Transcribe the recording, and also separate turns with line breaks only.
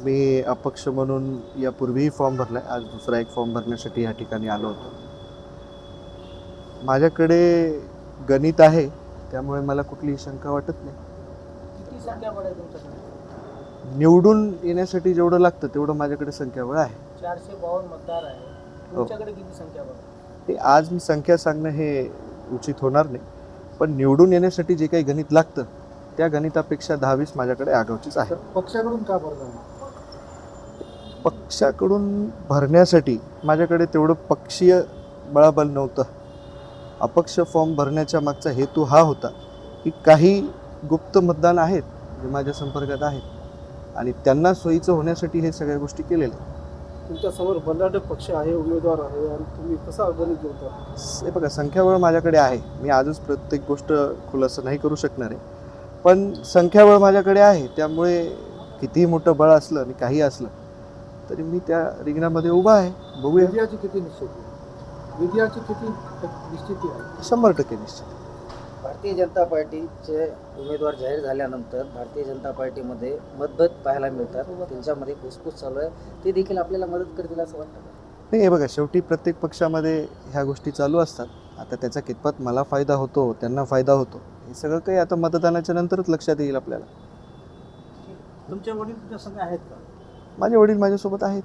मी अपक्ष म्हणून यापूर्वीही फॉर्म भरला आहे. आज दुसरा एक फॉर्म भरण्यासाठी या ठिकाणी आलो होतो. माझ्याकडे गणित आहे, त्यामुळे मला कुठलीही शंका वाटत नाही.
किती संख्याबळ आहे तुमच्याकडे?
निवडून येण्यासाठी जेवढं लागतं तेवढं माझ्याकडे संख्याबळ आहे.
452 मतदार आहे. तुमच्याकडे किती संख्याबळ आहे?
ते आज मी संख्या सांगणं हे उचित होणार नाही, पण निवडून येण्यासाठी जे काही गणित लागतं त्या गणितापेक्षा 10-20 माझ्याकडे आगाऊचीच आहे.
पक्षाकडून का भरला?
पक्षाकडून भरण्यासाठी माझ्याकडे तेवढं पक्षीय बळाबल नव्हतं. अपक्ष फॉर्म भरण्याच्या मागचा हेतू हा होता की काही गुप्त मतदान आहेत जे माझ्या संपर्कात आहेत आणि त्यांना सोयीचं होण्यासाठी हे सगळ्या गोष्टी केलेल्या आहेत.
तुमच्यासमोर बलाढ्य पक्ष आहे, उमेदवार आहे आणि तुम्ही कसा गणित जोडता?
हे बघा, संख्याबळ माझ्याकडे आहे. मी आजच प्रत्येक गोष्ट खुलासा नाही करू शकणार आहे, पण संख्याबळ माझ्याकडे आहे. त्यामुळे कितीही मोठं बळ असलं आणि काही असलं तरी मी त्या रिंगणामध्ये उभा आहे. बघूया.
विजयाची किती निश्चिती? विजयाची किती निश्चिती आहे?
100% निश्चित.
भारतीय जनता पार्टीचे उमेदवार जाहीर झाल्यानंतर भारतीय जनता पार्टीमध्ये मतभेद पाहायला मिळतात. त्यांच्यामध्ये फुसफुस चालू आहे. ते देखील आपल्याला मदत करतील असं वाटतं का?
नाही, हे बघा, शेवटी प्रत्येक पक्षामध्ये ह्या गोष्टी चालू असतात. आता त्याचा कितपत मला फायदा होतो, त्यांना फायदा होतो, हे सगळं काही आता मतदानाच्या नंतरच लक्षात येईल आपल्याला.
तुमच्या वडील तुमच्या संग आहेत का?
माझे वडील माझ्यासोबत आहेत.